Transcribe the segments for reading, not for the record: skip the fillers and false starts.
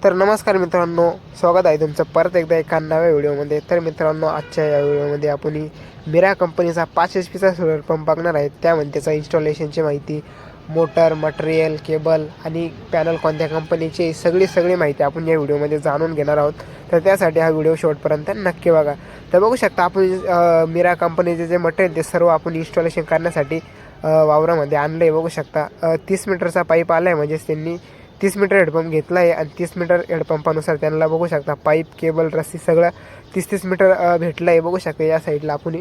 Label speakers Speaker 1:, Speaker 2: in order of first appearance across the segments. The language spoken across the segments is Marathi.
Speaker 1: तर नमस्कार मित्रांनो, स्वागत आहे तुमचं परत एकदा एका नव्या व्हिडिओमध्ये। तर मित्रांनो, आजच्या या व्हिडिओमध्ये आपण मिरा कंपनीचा 5 HP सोलर पंप बघणार आहे। त्यामध्ये त्याचा इन्स्टॉलेशनची माहिती, मोटर, मटेरियल, केबल आणि पॅनल कोणत्या कंपनीचे सगळी माहिती आपण या व्हिडिओमध्ये जाणून घेणार आहोत। तर त्यासाठी हा व्हिडिओ शेवटपर्यंत नक्की बघा। तर बघू शकता आपण मिरा कंपनीचे जे मटेरियल ते सर्व आपण इन्स्टॉलेशन करण्यासाठी वावरामध्ये आणलं आहे। बघू शकता 30 मीटरचा पाईप आला आहे, म्हणजेच त्यांनी 30 मीटर हेडपंप घेतला आहे आणि 30 मीटर हेडपंपानुसार त्यांना बघू शकता पाईप, केबल, रस्सी सगळं 30 मीटर भेटलं आहे। बघू शकता या साईडला आपण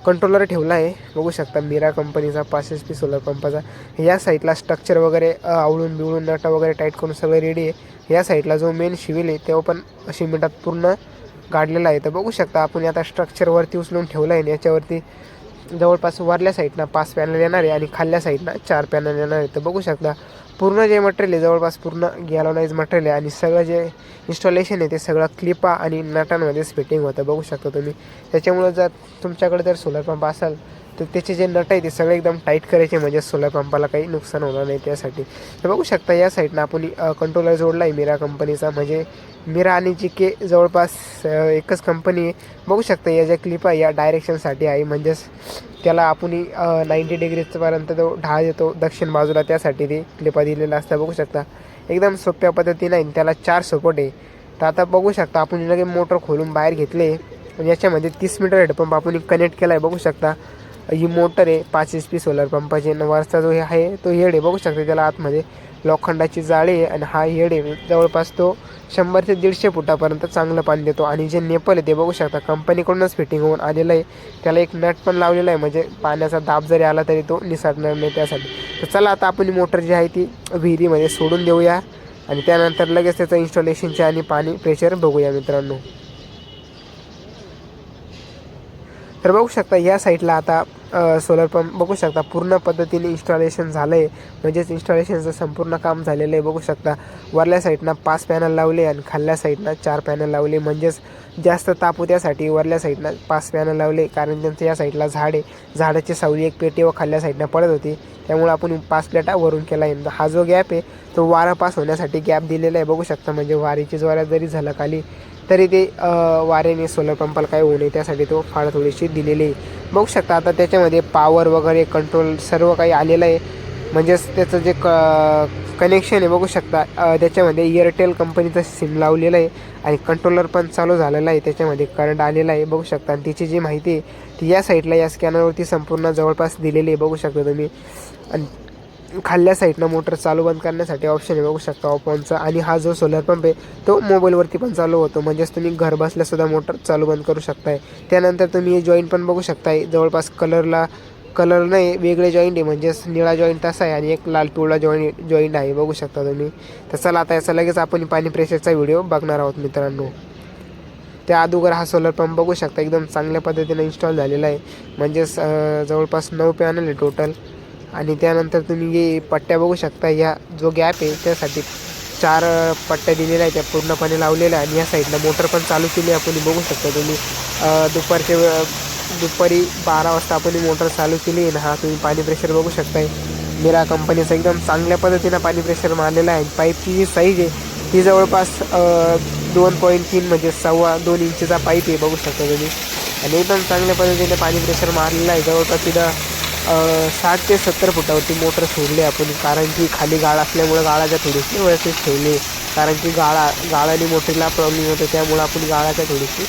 Speaker 1: कंट्रोलर ठेवला आहे। बघू शकता मिरा कंपनीचा 5 HP सोलर पंपाचा। या साईडला स्ट्रक्चर वगैरे आवळून बिवळून नट वगैरे टाईट करून सगळं रेडी आहे। या साईडला जो मेन शिविल आहे तेव्हा पण सिमेंटात पूर्ण गाडलेला आहे। तर बघू शकता आपण आता स्ट्रक्चरवरती उचलून ठेवलं आहे। याच्यावरती जवळपास वरल्या साईडनं 5 पॅनल येणार आहे आणि खाल्ल्या साईडनं 4 पॅनल येणार आहे। तर बघू शकता पूर्ण जे मटेरियल आहे जवळपास पूर्ण गॅलोनाइज मटेरियल आहे आणि सगळं जे इन्स्टॉलेशन आहे ते सगळं क्लिपा आणि नटांमध्येच फिटिंग होतं। बघू शकता तुम्ही। त्याच्यामुळे जर तुमच्याकडे जर सोलर पंप असेल तर त्याचे जे नट आहे ते सगळे एकदम टाईट करायचे, म्हणजे सोलर पंपाला काही नुकसान होणार नाही त्यासाठी। तर बघू शकता या साईडनं आपण कंट्रोलर जोडला आहे मिरा कंपनीचा, म्हणजे मिरा आणि GK जवळपास एकच कंपनी आहे। बघू शकता या ज्या क्लिप आहे या डायरेक्शनसाठी आहे, म्हणजेच त्याला आपण 90 डिग्रीपर्यंत तो ढाळ येतो दक्षिण बाजूला, त्यासाठी ते क्लिपा दिलेला असतं। बघू शकता एकदम सोप्या पद्धतीने आहे, त्याला 4 सपोर्ट आहे। तर आता बघू शकता आपण लगेच मोटर खोलून बाहेर घेतले आणि याच्यामध्ये 30 मीटर हेडपंप आपण कनेक्ट केला आहे। बघू शकता ही मोटर आहे 5 HP सोलर पंपाची। वरचा जो हे आहे तो हेड आहे, बघू शकता त्याला आतमध्ये लोखंडाची जाळी आहे आणि हा हेड आहे जवळपास तो 100 ते 150 फुटापर्यंत चांगलं पाणी देतो। आणि जे नेपल आहे ते बघू शकता कंपनीकडूनच फिटिंग होऊन आलेलं आहे। त्याला एक नट पण लावलेला आहे, म्हणजे पाण्याचा दाब जरी आला तरी तो निसटणार नाही त्यासाठी। तर चला आता आपण मोटर जी आहे ती विहिरीमध्ये सोडून देऊया आणि त्यानंतर लगेच त्याचं इन्स्टॉलेशनचे आणि पाणी प्रेशर बघूया मित्रांनो। तर बघू शकता या साईडला आता सोलर पंप बघू शकता पूर्ण पद्धतीने इन्स्टॉलेशन झालं आहे, म्हणजेच इन्स्टॉलेशनचं संपूर्ण काम झालेलं आहे। बघू शकता वरल्या साईडनं 5 पॅनल लावले आणि खाल्ल्या साईडनं 4 पॅनल लावले, म्हणजेच जास्त ताप त्यासाठी वरल्या साईडनं 5 पॅनल लावले, कारण त्यांचं या साईडला झाड आहे। झाडाची सावली एक पेटी व खाल्ल्या साईडनं पडत होती, त्यामुळे आपण 5 प्लेटा वरून केला आहे। हा जो गॅप आहे तो वारा पास होण्यासाठी गॅप दिलेला आहे। बघू शकता म्हणजे वारीची ज्वारा जरी झाला खाली तरी ते वाऱ्याने सोलर पंपाला काय होऊ नये त्यासाठी तो फाळ थोडीशी दिलेली आहे। बघू शकता आता त्याच्यामध्ये पॉवर वगैरे कंट्रोल सर्व काही आलेलं आहे, म्हणजेच त्याचं जे कनेक्शन आहे बघू शकता त्याच्यामध्ये एअरटेल कंपनीचं सिम लावलेलं आहे आणि कंट्रोलर पण चालू झालेला आहे, त्याच्यामध्ये करंट आलेला आहे। बघू शकता आणि तिची जी माहिती आहे ती या साईडला या स्कॅनरवरती संपूर्ण जवळपास दिलेली आहे। बघू शकता तुम्ही आणि खाल्ल्या साईडनं मोटर चालू बंद करण्यासाठी ऑप्शन आहे, बघू शकता ऑफ ऑनचा। आणि हा जो सोलर पंप आहे तो मोबाईलवरती पण चालू होतो, म्हणजेच तुम्ही घर बसल्यासुद्धा मोटर चालू बंद करू शकताय। त्यानंतर तुम्ही हे जॉईंट पण बघू शकताय, जवळपास कलर नाही वेगळे जॉईंट आहे, म्हणजेच निळा जॉईंट तसा आहे आणि एक लाल पिवळा जॉईंट आहे बघू शकता तुम्ही। तर चला आता याचा लगेच आपण पाणी प्रेशरचा व्हिडिओ बघणार आहोत मित्रांनो। त्या अगोदर हा सोलर पंप बघू शकता एकदम चांगल्या पद्धतीने इन्स्टॉल झालेला आहे, म्हणजेच जवळपास 9 पॅनल आहे टोटल। आणि त्यानंतर तुम्ही हे पट्ट्या बघू शकता, या जो गॅप आहे त्यासाठी 4 पट्ट्या दिलेल्या आहेत, त्या पूर्णपणे लावलेल्या आहे। आणि या साईडला मोटर पण चालू केली आपण बघू शकता तुम्ही। दुपारी 12 वाजता आपण मोटर चालू केली आहे ना। हा तुम्ही पाणी प्रेशर बघू शकताय मिरा कंपनीचं एकदम चांगल्या पद्धतीनं पाणी प्रेशर मारलेलं आहे। पाईपची जी साईज आहे ती जवळपास 2.3 म्हणजे 2.25 इंचचा पाईप आहे बघू शकता तुम्ही। आणि एकदम चांगल्या पद्धतीने पाणी प्रेशर मारलेलं आहे। जवळपास तिथं 60 ते 70 फुटावरती मोटर सोडली आपण, कारण की खाली गाळ असल्यामुळे गाळाच्या थोडीशी व्यवस्थित ठेवली, कारण की गाळाने मोटरला प्रॉब्लेम होतो, त्यामुळे आपण गाळाच्या थोडीशी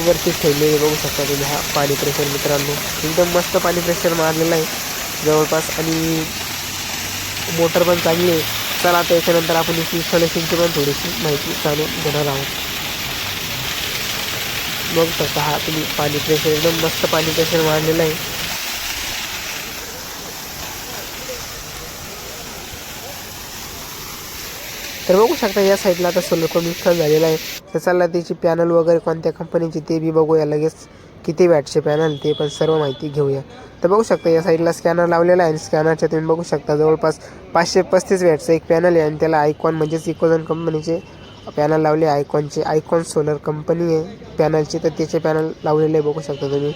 Speaker 1: वरतीच ठेवली आहे। बघू शकता तुम्ही हा पाणी प्रेशर मित्रांनो एकदम मस्त पाणी प्रेशर मारलेलं आहे जवळपास आणि मोटर पण चांगली आहे। चला आता याच्यानंतर आपण इन्स्टॉलेशनची पण थोडीशी माहिती जाणून घेणार आहोत। बघू शकता हा तुम्ही पाणी प्रेशर एकदम मस्त पाणी प्रेशर मारलेलं आहे। तर बघू शकता या साईडला आता सोलर पंप इन्स्टॉल झालेला आहे। तर चला त्याची पॅनल वगैरे कोणत्या कंपनीची ते बी बघूया, लगेच किती वॅटचे पॅनल ते पण सर्व माहिती घेऊया। तर बघू शकता या साईडला स्कॅनर लावलेला आहे आणि स्कॅनरच्या तुम्ही बघू शकता जवळपास 535 वॅटचं एक पॅनल आहे आणि त्याला आयकॉन म्हणजेच इकोझन कंपनीचे पॅनल लावले, आयकॉन सोलर कंपनी आहे पॅनलची, तर त्याचे पॅनल लावलेले बघू शकता तुम्ही।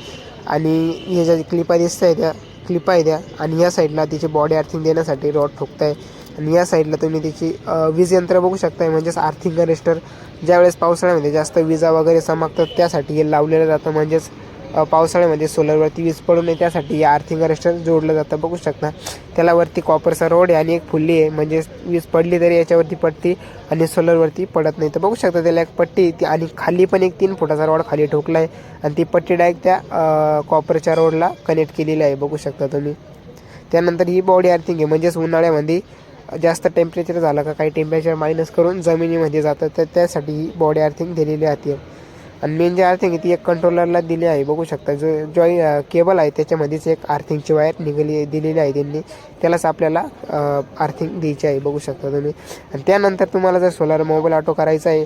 Speaker 1: आणि हे ज्या क्लिपा दिसत आहे त्या क्लिपा आहे त्या, आणि या साईडला तिची बॉडी अर्थिंग देण्यासाठी रॉड ठोकत आहे। आणि या साईडला तुम्ही त्याची वीज यंत्र बघू शकता, म्हणजेच आर्थिंग अरेस्टर. ज्यावेळेस पावसाळ्यामध्ये जास्त विजा वगैरे चमकतात त्यासाठी हे लावलेलं जातं, म्हणजेच पावसाळ्यामध्ये सोलरवरती वीज पडू नये त्यासाठी या आर्थिंग अरेस्टर जोडलं जातं. बघू शकता त्याला वरती कॉपरचा रोड आहे आणि एक फुल्ली आहे, म्हणजे वीज पडली तरी याच्यावरती पडती आणि सोलरवरती पडत नाही. तर बघू शकता त्याला एक पट्टी ती आणि खाली पण एक 3 फुटाचा रॉड खाली ठोकला आहे आणि ती पट्टी डायरेक्ट त्या कॉपरच्या रोडला कनेक्ट केलेली आहे. बघू शकता तुम्ही. त्यानंतर ही बॉडी आर्थिंग आहे, म्हणजेच उन्हाळ्यामध्ये जास्त टेम्परेचर झालं का काही टेम्परेचर मायनस करून जमिनीमध्ये जातं, तर त्यासाठी ही बॉडी आर्थिंग दिलेली आहे. आणि मेन जे आर्थिंग आहे ती एक कंट्रोलरला दिली आहे. बघू शकता जो केबल आहे त्याच्यामध्येच एक आर्थिंगची वायर दिलेली आहे त्यांनी, त्यालाच आपल्याला आर्थिंग द्यायची आहे. बघू शकता तुम्ही. आणि त्यानंतर तुम्हाला जर सोलर मोबाईल ऑटो करायचा आहे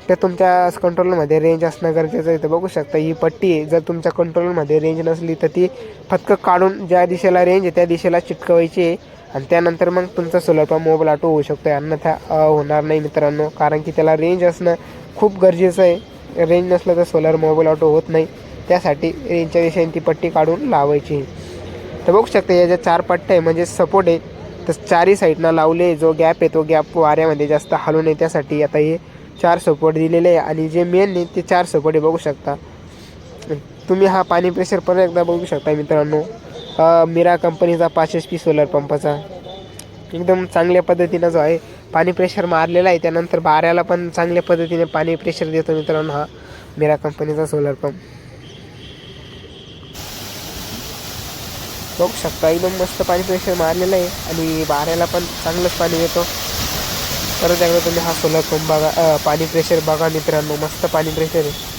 Speaker 1: तर तुमच्या कंट्रोलमध्ये रेंज असणं गरजेचं आहे. तर बघू शकता ही पट्टी आहे, जर तुमच्या कंट्रोलमध्ये रेंज नसली तर ती फक्त काढून ज्या दिशेला रेंज आहे त्या दिशेला चिटकवायची आहे आणि त्यानंतर मग तुमचा सोलर पंप मोबाईल ऑटो होऊ शकतो. अन्यथा होणार नाही मित्रांनो, कारण की त्याला रेंज असणं खूप गरजेचं आहे. रेंज नसलं तर सोलर मोबाईल ऑटो होत नाही, त्यासाठी रेंजच्या दिशेने ती पट्टी काढून लावायची. तर बघू शकता या ज्या 4 पट्ट्या आहे म्हणजे सपोर्ट आहे, तर 4ही साईडनं लावले. जो गॅप आहे तो गॅप वाऱ्यामध्ये जास्त हलू नये त्यासाठी आता हे 4 सपोर्ट दिलेले आहे आणि जे मेन आहे ते 4 सपोर्ट आहे. बघू शकता तुम्ही. हा पाणी प्रेशर परत एकदा बघू शकता मित्रांनो, मिरा कंपनीचा 5 HP सोलर पंपाचा एकदम चांगल्या पद्धतीनं जो आहे पाणी प्रेशर मारलेला आहे. त्यानंतर बाऱ्याला पण चांगल्या पद्धतीने पाणी प्रेशर देतो मित्रांनो हा मिरा कंपनीचा सोलर पंप. बघू शकता एकदम मस्त पाणी प्रेशर मारलेलं आहे आणि बाऱ्याला पण चांगलंच पाणी येतो. परत एकदा तुम्ही हा सोलर पंप बघा, पाणी प्रेशर बघा मित्रांनो, मस्त पाणी प्रेशर आहे.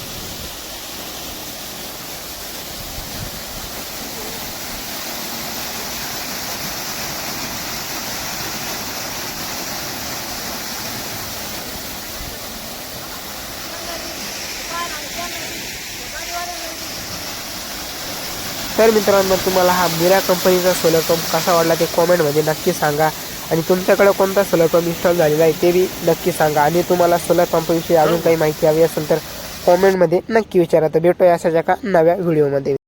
Speaker 1: तर मित्रांनो तुम्हाला हा मिरा कंपनीचा सोलर पंप कसा वाटला ते कॉमेंटमध्ये नक्की सांगा आणि तुमच्याकडे कोणता सोलर पंप इन्स्टॉल झालेला आहे ते बी नक्की सांगा. आणि तुम्हाला सोलर पंपाविषयी अजून काही माहिती हवी असेल तर कॉमेंटमध्ये नक्की विचारा. तर भेटूया अशाच एका नव्या व्हिडिओमध्ये.